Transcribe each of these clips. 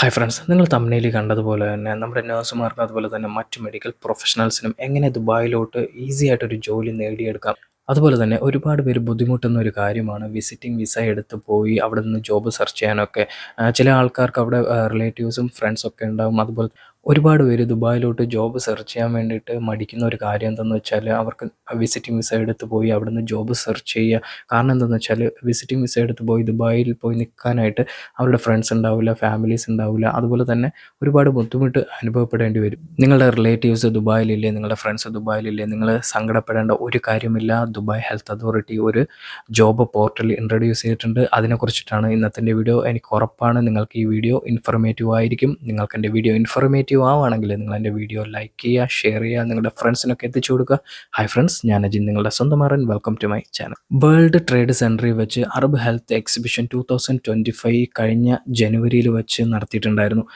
Hi friends, നിങ്ങൾ തമ്മിൽ കണ്ടതുപോലെ തന്നെ നമ്മുടെ നഴ്സുമാർക്കും അതുപോലെ തന്നെ മറ്റ് മെഡിക്കൽ പ്രൊഫഷണൽസിനും എങ്ങനെ ദുബായിലോട്ട് ഈസി ആയിട്ടൊരു ജോലി നേടിയെടുക്കാം. അതുപോലെ തന്നെ ഒരുപാട് പേര് ബുദ്ധിമുട്ടുന്ന ഒരു കാര്യമാണ് വിസിറ്റിംഗ് വിസ എടുത്ത് പോയി അവിടെ നിന്ന് ജോബ് സെർച്ച് ചെയ്യാനൊക്കെ. ചില ആൾക്കാർക്ക് അവിടെ റിലേറ്റീവ്സും ഫ്രണ്ട്സൊക്കെ ഉണ്ടാകും. അതുപോലെ ഒരുപാട് പേര് ദുബായിലോട്ട് ജോബ് സെർച്ച് ചെയ്യാൻ വേണ്ടിയിട്ട് മടിക്കുന്ന ഒരു കാര്യം എന്തെന്ന് വെച്ചാൽ അവർക്ക് വിസിറ്റിംഗ് വിസ എടുത്ത് പോയി അവിടെ നിന്ന് ജോബ് സെർച്ച് ചെയ്യുക. കാരണം എന്തെന്ന് വെച്ചാൽ വിസിറ്റിംഗ് വിസ എടുത്ത് പോയി ദുബായിൽ പോയി നിൽക്കാനായിട്ട് അവരുടെ ഫ്രണ്ട്സ് ഉണ്ടാവില്ല, ഫാമിലീസ് ഉണ്ടാവില്ല. അതുപോലെ തന്നെ ഒരുപാട് ബുദ്ധിമുട്ട് അനുഭവപ്പെടേണ്ടി വരും. നിങ്ങളുടെ റിലേറ്റീവ്സ് ദുബായിലില്ലേ, നിങ്ങളുടെ ഫ്രണ്ട്സ് ദുബായിലില്ലേ, നിങ്ങൾ സങ്കടപ്പെടേണ്ട ഒരു കാര്യമില്ല. ദുബായ് ഹെൽത്ത് അതോറിറ്റി ഒരു ജോബ് പോർട്ടൽ ഇൻട്രൊഡ്യൂസ് ചെയ്തിട്ടുണ്ട്. അതിനെക്കുറിച്ചിട്ടാണ് ഇന്നത്തെ വീഡിയോ. എനിക്ക് ഉറപ്പാണ് നിങ്ങൾക്ക് ഈ വീഡിയോ ഇൻഫർമേറ്റീവ് ആയിരിക്കും. നിങ്ങൾക്ക് എൻ്റെ വീഡിയോ ഇൻഫർമേറ്റീവ് ആവുകയാണെങ്കിൽ നിങ്ങൾ എൻ്റെ വീഡിയോ ലൈക്ക് ചെയ്യുക, ഷെയർ ചെയ്യുക, നിങ്ങളുടെ ഫ്രണ്ട്സിനൊക്കെ എത്തിച്ചു കൊടുക്കുക. ഹായ് ഫ്രണ്ട്സ്, ഞാൻ അജിൻ, നിങ്ങളുടെ സ്വന്തം ആരൻ. Welcome to my channel. World trade സെൻറ്ററിൽ വെച്ച് അറബ് ഹെൽത്ത് എക്സിബിഷൻ 2025 കഴിഞ്ഞ ജനുവരിയിൽ വെച്ച് നടത്തിയിട്ടുണ്ടായിരുന്നു.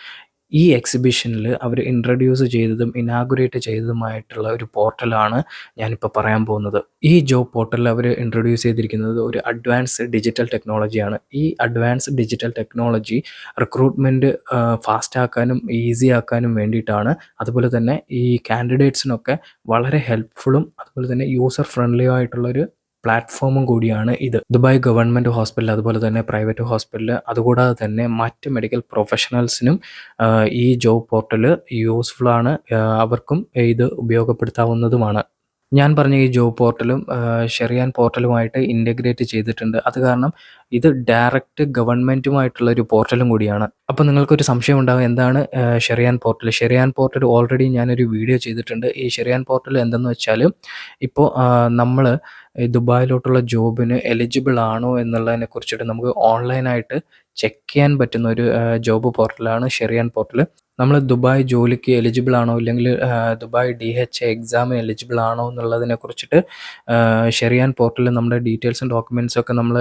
ഈ എക്സിബിഷനിൽ അവർ ഇൻട്രൊഡ്യൂസ് ചെയ്തതും ഇനാഗുറേറ്റ് ചെയ്തതുമായിട്ടുള്ള ഒരു പോർട്ടലാണ് ഞാനിപ്പോൾ പറയാൻ പോകുന്നത്. ഈ ജോബ് പോർട്ടലിൽ അവർ ഇൻട്രൊഡ്യൂസ് ചെയ്തിരിക്കുന്നത് ഒരു അഡ്വാൻസ് ഡിജിറ്റൽ ടെക്നോളജിയാണ്. ഈ advance digital technology recruitment fast ആക്കാനും ഈസി ആക്കാനും വേണ്ടിയിട്ടാണ്. അതുപോലെ തന്നെ ഈ കാൻഡിഡേറ്റ്സിനൊക്കെ വളരെ ഹെൽപ്ഫുള്ളും അതുപോലെ തന്നെ യൂസർ ഫ്രണ്ട്ലിയും ആയിട്ടുള്ളൊരു പ്ലാറ്റ്ഫോമും കൂടിയാണ് ഇത്. ദുബായ് ഗവൺമെൻറ് ഹോസ്പിറ്റൽ, അതുപോലെ തന്നെ പ്രൈവറ്റ് ഹോസ്പിറ്റൽ, അതുകൂടാതെ തന്നെ മറ്റ് മെഡിക്കൽ പ്രൊഫഷണൽസിനും ഈ ജോബ് പോർട്ടൽ യൂസ്ഫുള്ളാണ്. അവർക്കും ഇത് ഉപയോഗപ്പെടുത്താവുന്നതുമാണ്. ഞാൻ പറഞ്ഞ ഈ ജോബ് പോർട്ടലും ഷെറിയാൻ പോർട്ടലുമായിട്ട് ഇൻ്റഗ്രേറ്റ് ചെയ്തിട്ടുണ്ട്. അത് കാരണം ഇത് ഡയറക്റ്റ് ഗവൺമെൻറ്റുമായിട്ടുള്ള ഒരു പോർട്ടലും കൂടിയാണ്. അപ്പോൾ നിങ്ങൾക്കൊരു സംശയം ഉണ്ടാകും, എന്താണ് Cherian portal? Cherian portal already ഞാനൊരു വീഡിയോ ചെയ്തിട്ടുണ്ട്. ഈ ഷെറിയാൻ പോർട്ടൽ എന്തെന്ന് വെച്ചാൽ, ഇപ്പോൾ നമ്മൾ ദുബായിലോട്ടുള്ള ജോബിന് എലിജിബിൾ ആണോ എന്നുള്ളതിനെ കുറിച്ചിട്ട് നമുക്ക് ഓൺലൈനായിട്ട് ചെക്ക് ചെയ്യാൻ പറ്റുന്ന ഒരു ജോബ് പോർട്ടലാണ് ഷെറിയാൻ പോർട്ടൽ. നമ്മൾ ദുബായ് ജോലിക്ക് എലിജിബിൾ ആണോ, ഇല്ലെങ്കിൽ ദുബായ് DHA എക്സാമിന് എലിജിബിൾ ആണോ എന്നുള്ളതിനെ കുറിച്ചിട്ട് ഷെറിയാൻ പോർട്ടലിൽ നമ്മുടെ ഡീറ്റെയിൽസും ഡോക്യുമെൻറ്റ്സും ഒക്കെ നമ്മൾ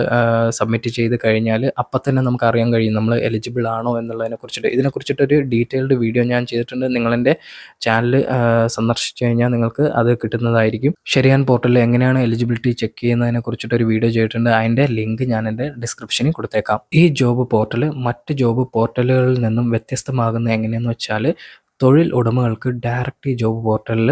സബ്മിറ്റ് ചെയ്ത് കഴിഞ്ഞാൽ അപ്പം തന്നെ നമുക്ക് അറിയാൻ കഴിയും നമ്മൾ എലിജിബിൾ ആണോ എന്നുള്ളതിനെ കുറിച്ചിട്ട്. ഇതിനെക്കുറിച്ചിട്ടൊരു ഡീറ്റെയിൽഡ് വീഡിയോ ഞാൻ ചെയ്തിട്ടുണ്ട്. നിങ്ങളെൻ്റെ ചാനൽ സന്ദർശിച്ചു കഴിഞ്ഞാൽ നിങ്ങൾക്ക് അത് കിട്ടുന്നതായിരിക്കും. ഷെറിയാൻ പോർട്ടലിൽ എങ്ങനെയാണ് എലിജിബിലിറ്റി ചെക്ക് ചെയ്യുന്നതിനെ കുറിച്ചിട്ടൊരു വീഡിയോ ചെയ്തിട്ടുണ്ട്. അതിൻ്റെ ലിങ്ക് ഞാൻ എൻ്റെ ഡിസ്ക്രിപ്ഷനിൽ കൊടുത്തേക്കാം. ഈ ജോബ് പോർട്ടൽ മറ്റ് ജോബ് പോർട്ടലുകളിൽ നിന്നും വ്യത്യസ്തമാകുന്നത് എങ്ങനെയെന്ന് വെച്ചാൽ, തൊഴിൽ ഉടമകൾക്ക് ഡയറക്റ്റ് ഈ ജോബ് പോർട്ടലിൽ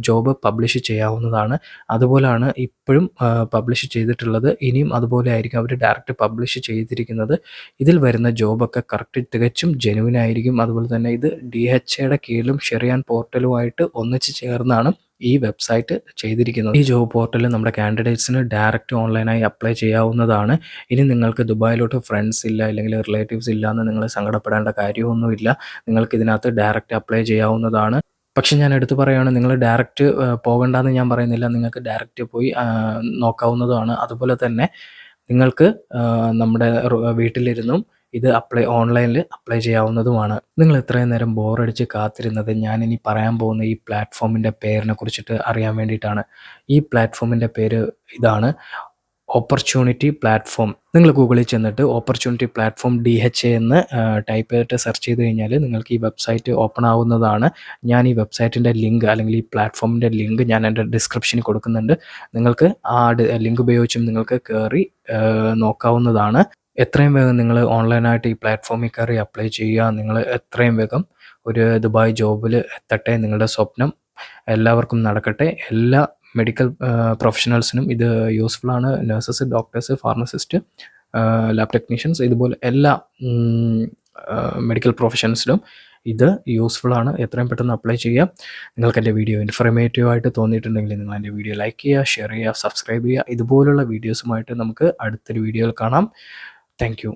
ജോബ് പബ്ലിഷ് ചെയ്യാവുന്നതാണ്. അതുപോലെയാണ് ഇപ്പോഴും പബ്ലിഷ് ചെയ്തിട്ടുള്ളത്. ഇനിയും അതുപോലെ ആയിരിക്കും അവർ ഡയറക്റ്റ് പബ്ലിഷ് ചെയ്തിരിക്കുന്നത്. ഇതിൽ വരുന്ന ജോബൊക്കെ കറക്റ്റ് തികച്ചും ജെനുവിൻ ആയിരിക്കും. അതുപോലെ തന്നെ ഇത് DHAയുടെ കീഴിലും ഷെറിയാൻ പോർട്ടലുമായിട്ട് ഒന്നിച്ച് ചേർന്നാണ് ഈ വെബ്സൈറ്റ് ചെയ്തിരിക്കുന്നത്. ഈ ജോബ് പോർട്ടലിൽ നമ്മുടെ കാൻഡിഡേറ്റ്സിന് ഡയറക്റ്റ് ഓൺലൈനായി അപ്ലൈ ചെയ്യാവുന്നതാണ്. ഇനി നിങ്ങൾക്ക് ദുബായിലോട്ട് ഫ്രണ്ട്സ് ഇല്ല, അല്ലെങ്കിൽ റിലേറ്റീവ്സ് ഇല്ല എന്ന് നിങ്ങൾ സങ്കടപ്പെടേണ്ട കാര്യമൊന്നുമില്ല. നിങ്ങൾക്ക് ഇതിനകത്ത് ഡയറക്റ്റ് അപ്ലൈ ചെയ്യാവുന്നതാണ്. പക്ഷെ ഞാൻ എടുത്തു പറയുകയാണ്, നിങ്ങൾ ഡയറക്റ്റ് പോകണ്ടെന്ന് ഞാൻ പറയുന്നില്ല. നിങ്ങൾക്ക് ഡയറക്റ്റ് പോയി നോക്കാവുന്നതാണ്. അതുപോലെ തന്നെ നിങ്ങൾക്ക് നമ്മുടെ വീട്ടിലിരുന്നും ഇത് ഓൺലൈനിൽ അപ്ലൈ ചെയ്യാവുന്നതുമാണ്. നിങ്ങൾ ഇത്രയും നേരം ബോറടിച്ച് കാത്തിരുന്നത് ഞാനിനി പറയാൻ പോകുന്ന ഈ പ്ലാറ്റ്ഫോമിൻ്റെ പേരിനെ കുറിച്ചിട്ട് അറിയാൻ വേണ്ടിയിട്ടാണ്. ഈ പ്ലാറ്റ്ഫോമിൻ്റെ പേര് ഇതാണ്, ഓപ്പർച്യൂണിറ്റി പ്ലാറ്റ്ഫോം. നിങ്ങൾ ഗൂഗിളിൽ ചെന്നിട്ട് ഓപ്പർച്യൂണിറ്റി പ്ലാറ്റ്ഫോം DHA എന്ന് ടൈപ്പ് ചെയ്തിട്ട് സെർച്ച് ചെയ്ത് കഴിഞ്ഞാൽ നിങ്ങൾക്ക് ഈ വെബ്സൈറ്റ് ഓപ്പൺ ആവുന്നതാണ്. ഞാൻ ഈ വെബ്സൈറ്റിൻ്റെ ലിങ്ക്, അല്ലെങ്കിൽ ഈ പ്ലാറ്റ്ഫോമിൻ്റെ ലിങ്ക് ഞാൻ എൻ്റെ ഡിസ്ക്രിപ്ഷനിൽ കൊടുക്കുന്നുണ്ട്. നിങ്ങൾക്ക് ആ ലിങ്ക് ഉപയോഗിച്ചും നിങ്ങൾക്ക് കയറി നോക്കാവുന്നതാണ്. എത്രയും വേഗം നിങ്ങൾ ഓൺലൈനായിട്ട് ഈ പ്ലാറ്റ്ഫോമിൽ കയറി അപ്ലൈ ചെയ്യുക. നിങ്ങൾ എത്രയും വേഗം ഒരു ദുബായ് ജോബിൽ എത്തട്ടെ. നിങ്ങളുടെ സ്വപ്നം എല്ലാവർക്കും നടക്കട്ടെ. എല്ലാ മെഡിക്കൽ പ്രൊഫഷണൽസിനും ഇത് യൂസ്ഫുള്ളാണ്. Nurses, doctors, pharmacist, lab technicians, ഇതുപോലെ എല്ലാ മെഡിക്കൽ പ്രൊഫഷൻസിലും ഇത് യൂസ്ഫുള്ളാണ്. എത്രയും പെട്ടെന്ന് അപ്ലൈ ചെയ്യുക. നിങ്ങൾക്ക് എൻ്റെ വീഡിയോ ഇൻഫർമേറ്റീവ് ആയിട്ട് തോന്നിയിട്ടുണ്ടെങ്കിൽ നിങ്ങൾ എൻ്റെ വീഡിയോ ലൈക്ക് ചെയ്യുക, ഷെയർ ചെയ്യുക, സബ്സ്ക്രൈബ് ചെയ്യുക. ഇതുപോലുള്ള വീഡിയോസുമായിട്ട് നമുക്ക് അടുത്തൊരു വീഡിയോയിൽ കാണാം. Thank you.